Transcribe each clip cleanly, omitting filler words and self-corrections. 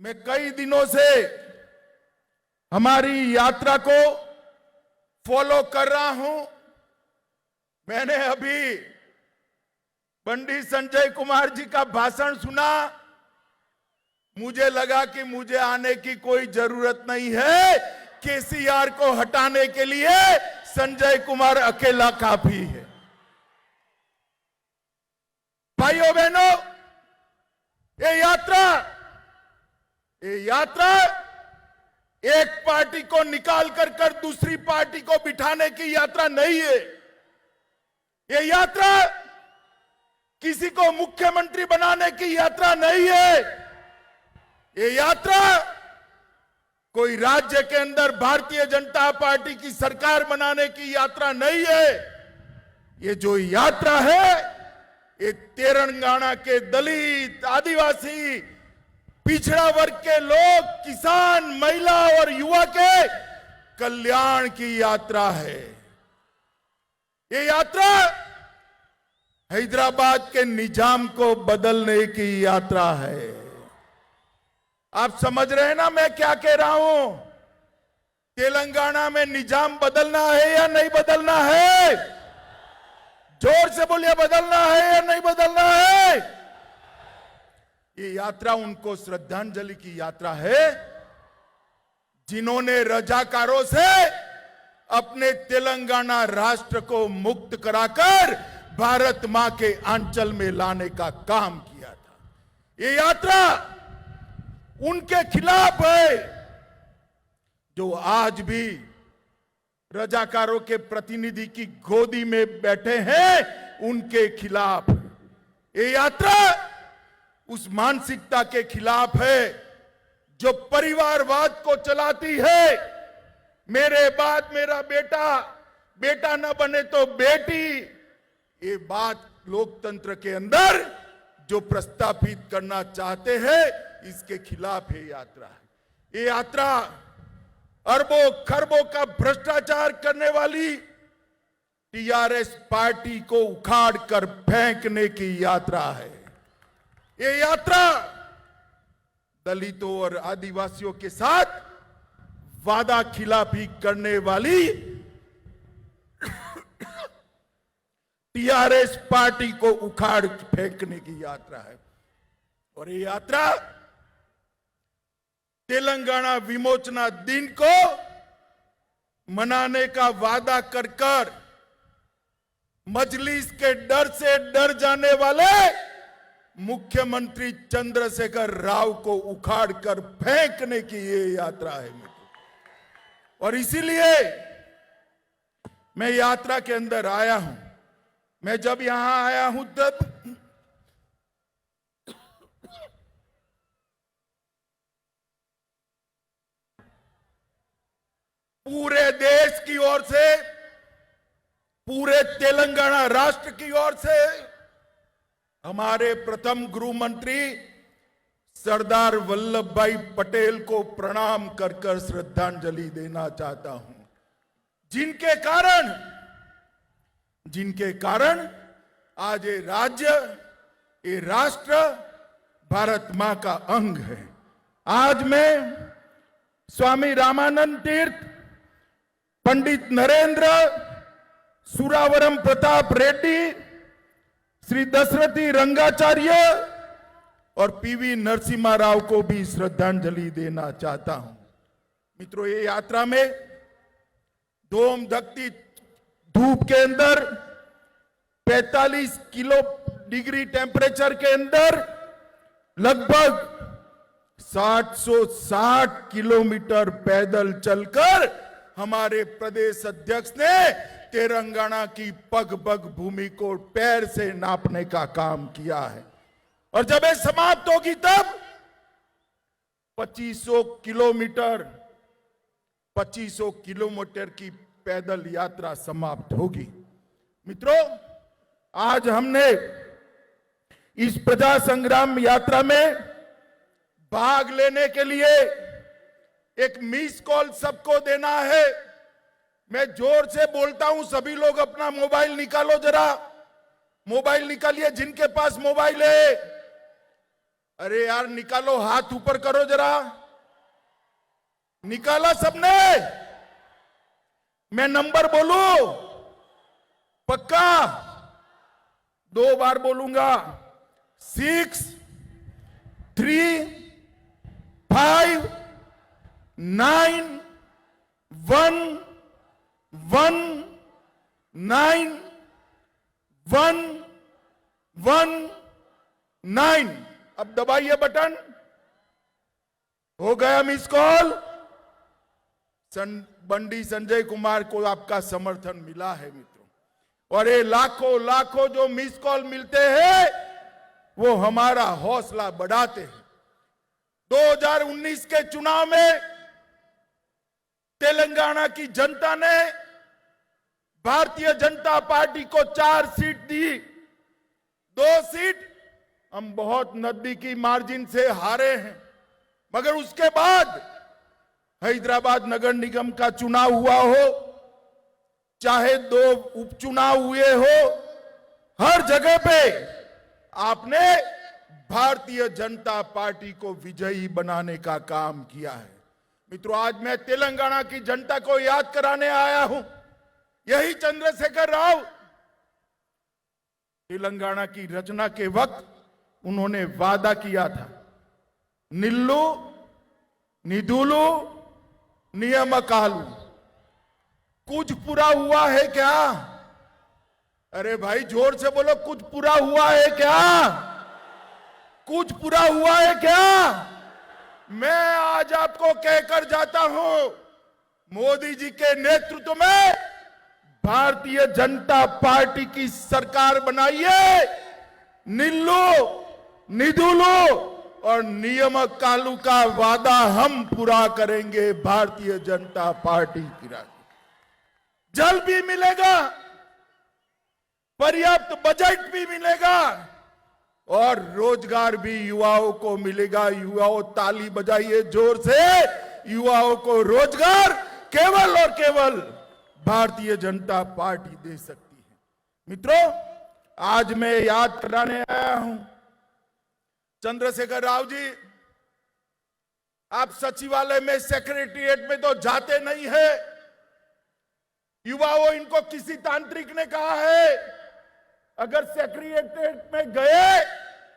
मैं कई दिनों से हमारी यात्रा को फॉलो कर रहा हूं। मैंने अभी पंडित संजय कुमार जी का भाषण सुना। मुझे लगा कि मुझे आने की कोई जरूरत नहीं है। केसीआर को हटाने के लिए संजय कुमार अकेला काफी है। भाइयों बहनों, ये यात्रा एक पार्टी को निकाल कर दूसरी पार्टी को बिठाने की यात्रा नहीं है। ये यात्रा किसी को मुख्यमंत्री बनाने की यात्रा नहीं है। ये यात्रा कोई राज्य के अंदर भारतीय जनता पार्टी की सरकार बनाने की यात्रा नहीं है। ये जो यात्रा है, ये तेलंगाना के दलित, आदिवासी, पिछड़ा वर्ग के लोग, किसान, महिला और युवा के कल्याण की यात्रा है। ये यात्रा हैदराबाद के निजाम को बदलने की यात्रा है। आप समझ रहे हैं ना मैं क्या कह रहा हूं? तेलंगाना में निजाम बदलना है या नहीं बदलना है? जोर से बोलिए, बदलना है या नहीं बदलना है? ये यात्रा उनको श्रद्धांजलि की यात्रा है जिन्होंने रजाकारों से अपने तेलंगाना राष्ट्र को मुक्त कराकर भारत मां के आंचल में लाने का काम किया था। ये यात्रा उनके खिलाफ है जो आज भी रजाकारों के प्रतिनिधि की गोदी में बैठे हैं, उनके खिलाफ। ये यात्रा उस मानसिकता के खिलाफ है जो परिवारवाद को चलाती है। मेरे बाद मेरा बेटा, बेटा न बने तो बेटी, ये बात लोकतंत्र के अंदर जो प्रस्तावित करना चाहते हैं, इसके खिलाफ ये यात्रा है। ये यात्रा अरबों खरबों का भ्रष्टाचार करने वाली टीआरएस पार्टी को उखाड़ कर फेंकने की यात्रा है। ये यात्रा दलितों और आदिवासियों के साथ वादा खिलाफी करने वाली टीआरएस पार्टी को उखाड़ फेंकने की यात्रा है। और ये यात्रा तेलंगाना विमोचना दिन को मनाने का वादा कर मजलिस के डर से डर जाने वाले मुख्यमंत्री चंद्रशेखर राव को उखाड़ कर फेंकने की ये यात्रा है। और इसीलिए मैं यात्रा के अंदर आया हूं। मैं जब यहां आया हूं तब पूरे देश की ओर से, पूरे तेलंगाना राष्ट्र की ओर से हमारे प्रथम गृह मंत्री सरदार वल्लभ भाई पटेल को प्रणाम कर श्रद्धांजलि देना चाहता हूं, जिनके कारण आज ये राज्य, ये राष्ट्र भारत मां का अंग है। आज मैं स्वामी रामानंद तीर्थ, पंडित नरेंद्र, सुरावरम प्रताप रेड्डी, श्री दशरथी रंगाचार्य और पीवी नरसिम्हा राव को भी श्रद्धांजलि देना चाहता हूं। मित्रों, ये यात्रा में धूम धकती धूप के अंदर 45 डिग्री टेम्परेचर के अंदर लगभग 760 किलोमीटर पैदल चलकर हमारे प्रदेश अध्यक्ष ने तेलंगाना की पग पग भूमि को पैर से नापने का काम किया है। और जब ये समाप्त होगी तब 2500 किलोमीटर की पैदल यात्रा समाप्त होगी। मित्रों, आज हमने इस प्रजा संग्राम यात्रा में भाग लेने के लिए एक मिस कॉल सबको देना है। मैं जोर से बोलता हूं, सभी लोग अपना मोबाइल निकालो, जरा मोबाइल निकालिए जिनके पास मोबाइल है। अरे यार निकालो, हाथ ऊपर करो जरा। निकाला सबने? मैं नंबर बोलूं? पक्का? 2 बार बोलूंगा। 6, 3, 5, 9, 1, 1, 9, 1, 1, 9। अब दबाइए बटन। हो गया मिस कॉल। बंडी संजय कुमार को आपका समर्थन मिला है मित्रों, और ये लाखों लाखों जो मिस कॉल मिलते हैं वो हमारा हौसला बढ़ाते हैं। 2019 के चुनाव में तेलंगाना की जनता ने भारतीय जनता पार्टी को 4 सीट दी। 2 सीट हम बहुत नजदीकी मार्जिन से हारे हैं, मगर उसके बाद हैदराबाद नगर निगम का चुनाव हुआ हो, चाहे 2 उपचुनाव हुए हो, हर जगह पे आपने भारतीय जनता पार्टी को विजयी बनाने का काम किया है। मित्रों, आज मैं तेलंगाना की जनता को याद कराने आया हूं। यही चंद्रशेखर राव तेलंगाना की रचना के वक्त उन्होंने वादा किया था, निल्लू निधुलू नियमकालू। कुछ पूरा हुआ है क्या? अरे भाई जोर से बोलो, कुछ पूरा हुआ है क्या? कुछ पूरा हुआ है क्या? मैं आज आपको कहकर जाता हूं, मोदी जी के नेतृत्व में भारतीय जनता पार्टी की सरकार बनाइए। निल्लू निधुलू और नियमकालू का वादा हम पूरा करेंगे भारतीय जनता पार्टी की राज। जल भी मिलेगा, पर्याप्त बजट भी मिलेगा और रोजगार भी युवाओं को मिलेगा। युवाओं ताली बजाइए जोर से। युवाओं को रोजगार केवल और केवल भारतीय जनता पार्टी दे सकती है। मित्रों, आज मैं याद कराने आया हूं, चंद्रशेखर राव जी, आप सचिवालय में सेक्रेटरिएट में तो जाते नहीं है। युवाओं, इनको किसी तांत्रिक ने कहा है अगर सेक्रेटरिएट में गए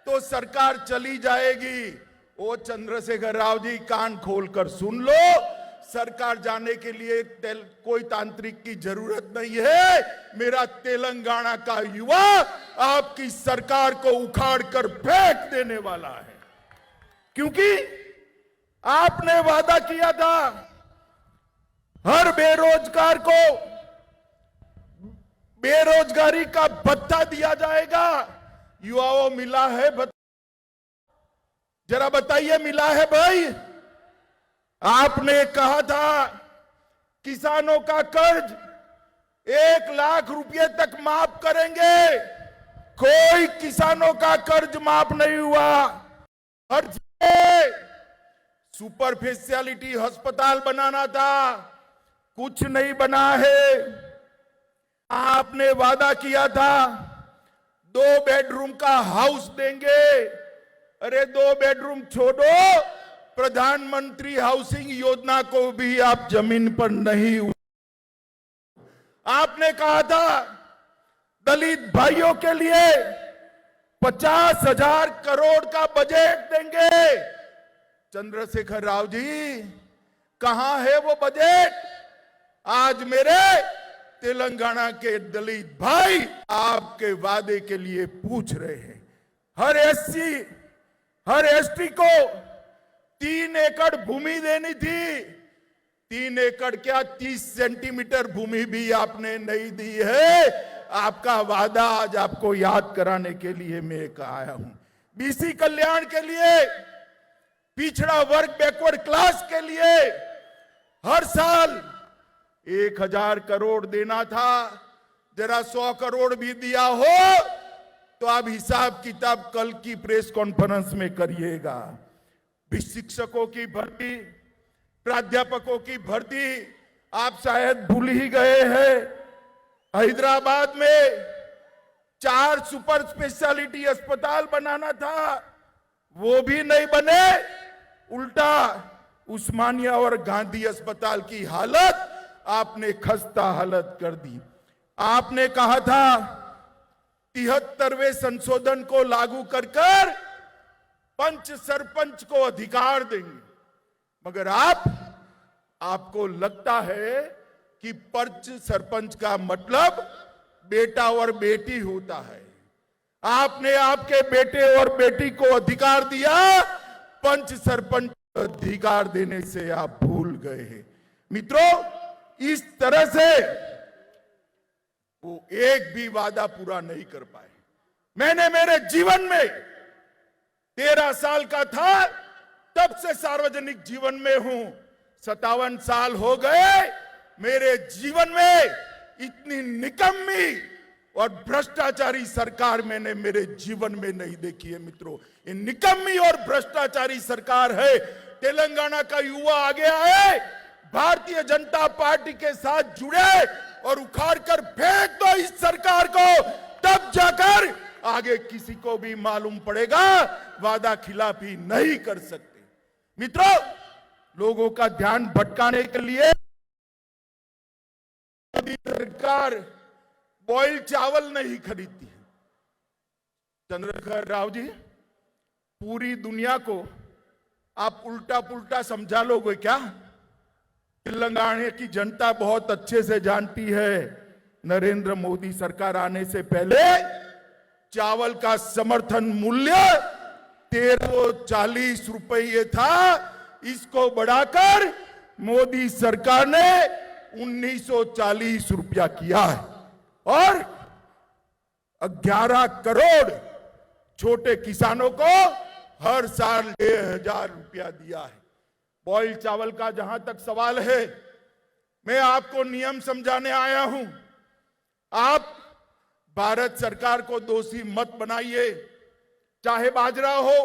तो सरकार चली जाएगी। ओ चंद्रशेखर राव जी, कान खोलकर सुन लो, सरकार जाने के लिए कोई तांत्रिक की जरूरत नहीं है। मेरा तेलंगाना का युवा आपकी सरकार को उखाड़ कर फेंक देने वाला है, क्योंकि आपने वादा किया था हर बेरोजगार को बेरोजगारी का भत्ता दिया जाएगा। युवाओं, मिला है भत्ता? जरा बताइए, मिला है भाई? आपने कहा था किसानों का कर्ज 1 लाख रुपए तक माफ करेंगे। कोई किसानों का कर्ज माफ नहीं हुआ। हर जगह सुपर स्पेशलिटी अस्पताल बनाना था, कुछ नहीं बना है। आपने वादा किया था 2 बेडरूम का हाउस देंगे। अरे 2 बेडरूम छोड़ो, प्रधानमंत्री हाउसिंग योजना को भी आप जमीन पर नहीं। आपने कहा था दलित भाइयों के लिए 50,000 करोड़ का बजट देंगे। चंद्रशेखर राव जी, कहां है वो बजट? आज मेरे तेलंगाना के दलित भाई आपके वादे के लिए पूछ रहे हैं। हर एससी, हर एसटी को 3 एकड़ भूमि देनी थी। 3 एकड़ क्या, 30 सेंटीमीटर भूमि भी आपने नहीं दी है। आपका वादा आज आपको याद कराने के लिए मैं आया हूं। बीसी कल्याण के लिए, पिछड़ा वर्ग बैकवर्ड क्लास के लिए हर साल 1000 करोड़ देना था। जरा 100 करोड़ भी दिया हो तो आप हिसाब किताब कल की प्रेस कॉन्फ्रेंस में करिएगा। शिक्षकों की भर्ती, प्राध्यापकों की भर्ती आप शायद भूल ही गए हैं। हैदराबाद में 4 सुपर स्पेशलिटी अस्पताल बनाना था, वो भी नहीं बने, उल्टा उस्मानिया और गांधी अस्पताल की हालत आपने खस्ता हालत कर दी। आपने कहा था 73वें संशोधन को लागू कर पंच सरपंच को अधिकार देंगे, मगर आपको लगता है कि पंच सरपंच का मतलब बेटा और बेटी होता है। आपने आपके बेटे और बेटी को अधिकार दिया, पंच सरपंच को अधिकार देने से आप भूल गए हैं। मित्रों, इस तरह से वो एक भी वादा पूरा नहीं कर पाए। मैंने मेरे जीवन में 13 साल का था तब से सार्वजनिक जीवन में हूं, 57 साल हो गए। मेरे जीवन में इतनी निकम्मी और भ्रष्टाचारी सरकार मैंने मेरे जीवन में नहीं देखी है। मित्रों, ये निकम्मी और भ्रष्टाचारी सरकार है। तेलंगाना का युवा आगे आए, भारतीय जनता पार्टी के साथ जुड़े और उखाड़ कर फेंक दो इस सरकार को, तब जाकर आगे किसी को भी मालूम पड़ेगा वादा खिलाफी नहीं कर सकते। मित्रों, लोगों का ध्यान भटकाने के लिए मोदी सरकार बॉइल्ड चावल नहीं खरीदती है। चंद्रशेखर राव जी, पूरी दुनिया को आप उल्टा पुल्टा समझा लोगे क्या? तेलंगाना की जनता बहुत अच्छे से जानती है, नरेंद्र मोदी सरकार आने से पहले चावल का समर्थन मूल्य 1340 रुपये था। इसको बढ़ाकर मोदी सरकार ने 1940 रुपया किया है और 11 करोड़ छोटे किसानों को हर साल 1000 रुपया दिया है। बॉइल्ड चावल का जहां तक सवाल है, मैं आपको नियम समझाने आया हूं। आप भारत सरकार को दोषी मत बनाइए। चाहे बाजरा हो,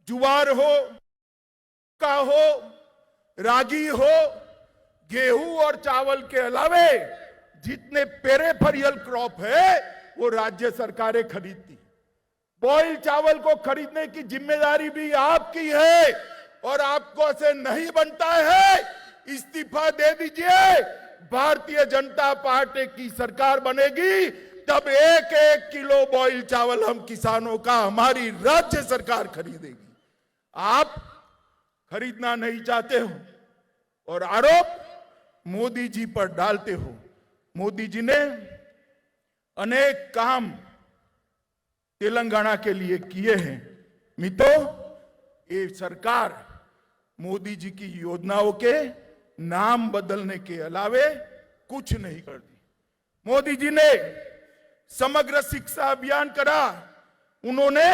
जुवार हो, का हो, रागी हो, गेहूं और चावल के अलावे जितने पेरेफेरियल क्रॉप है वो राज्य सरकारें खरीदती। बॉइल्ड चावल को खरीदने की जिम्मेदारी भी आपकी है और आपको ऐसे नहीं बनता है। इस्तीफा दे दीजिए। भारतीय जनता पार्टी की सरकार बनेगी तब 1-1 किलो बॉइल्ड चावल हम किसानों का हमारी राज्य सरकार खरीदेगी। आप खरीदना नहीं चाहते हो और आरोप मोदी जी पर डालते हो। मोदी जी ने अनेक काम तेलंगाना के लिए किए हैं। मित्रों, ये सरकार मोदी जी की योजनाओं के नाम बदलने के अलावे कुछ नहीं करती। मोदी जी ने समग्र शिक्षा अभियान करा। उन्होंने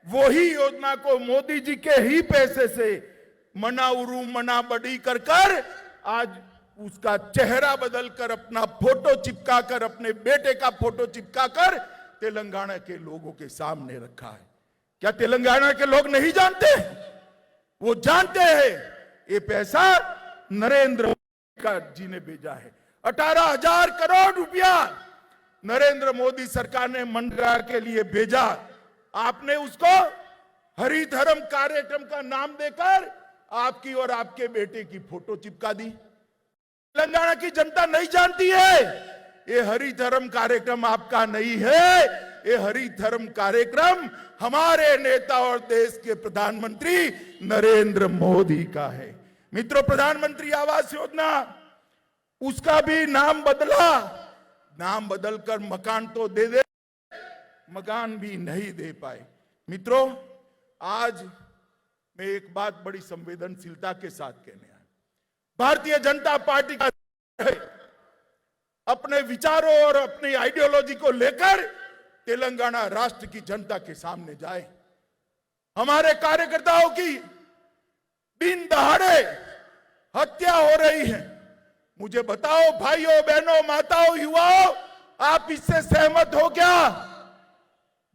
वही योजना को मोदी जी के ही पैसे से मना उरू मना बड़ी कर आज उसका चेहरा बदलकर अपना फोटो चिपका कर, अपने बेटे का फोटो चिपका कर तेलंगाना के लोगों के सामने रखा है। क्या तेलंगाना के लोग नहीं जानते? वो जानते हैं। ये पैसा नरेंद्र मोदी जी ने भेजा है। 18,000 करोड़ रुपया नरेंद्र मोदी सरकार ने मनरेगा के लिए भेजा। आपने उसको हरित हरम कार्यक्रम का नाम देकर आपकी और आपके बेटे की फोटो चिपका दी। तेलंगाना की जनता नहीं जानती है ये हरित हरम कार्यक्रम आपका नहीं है। ये हरित हरम कार्यक्रम हमारे नेता और देश के प्रधानमंत्री नरेंद्र मोदी का है। मित्रों, प्रधानमंत्री आवास योजना, उसका भी नाम बदला। नाम बदलकर मकान तो दे दे, मकान भी नहीं दे पाए। मित्रों, आज मैं एक बात बड़ी संवेदनशीलता के साथ कहने आया। भारतीय जनता पार्टी का अपने विचारों और अपनी आइडियोलॉजी को लेकर तेलंगाना राष्ट्र की जनता के सामने जाए। हमारे कार्यकर्ताओं की दिन दहाड़े हत्या हो रही है। मुझे बताओ भाइयों, बहनों, माताओं, युवाओं, आप इससे सहमत हो क्या?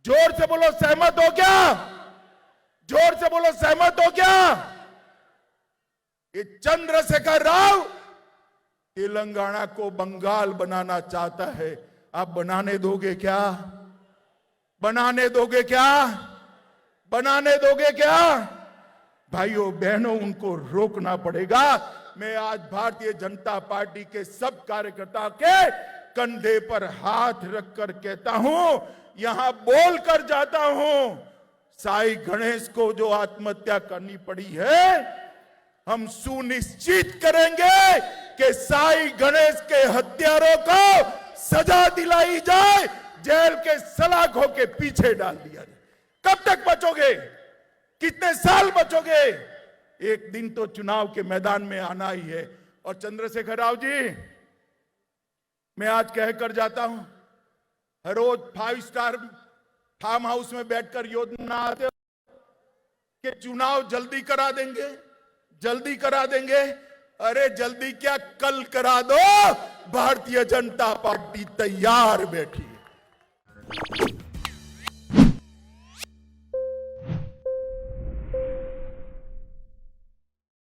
जोर से बोलो, सहमत हो क्या? जोर से बोलो, सहमत हो क्या? ये चंद्रशेखर राव तेलंगाना को बंगाल बनाना चाहता है। आप बनाने दोगे क्या? बनाने दोगे क्या? बनाने दोगे क्या? भाइयों बहनों, उनको रोकना पड़ेगा। मैं आज भारतीय जनता पार्टी के सब कार्यकर्ता के कंधे पर हाथ रखकर कहता हूं, यहां बोल कर जाता हूं, साई गणेश को जो आत्महत्या करनी पड़ी है, हम सुनिश्चित करेंगे कि साई गणेश के हत्यारों को सजा दिलाई जाए, जेल के सलाखों के पीछे डाल दिया जाए। कब तक बचोगे? कितने साल बचोगे? एक दिन तो चुनाव के मैदान में आना ही है। और चंद्रशेखर राव जी, मैं आज कहकर जाता हूं, हर रोज 5 स्टार फार्म हाउस में बैठकर योजना आते हो कि चुनाव जल्दी करा देंगे, जल्दी करा देंगे। अरे जल्दी क्या, कल करा दो। भारतीय जनता पार्टी तैयार बैठी है।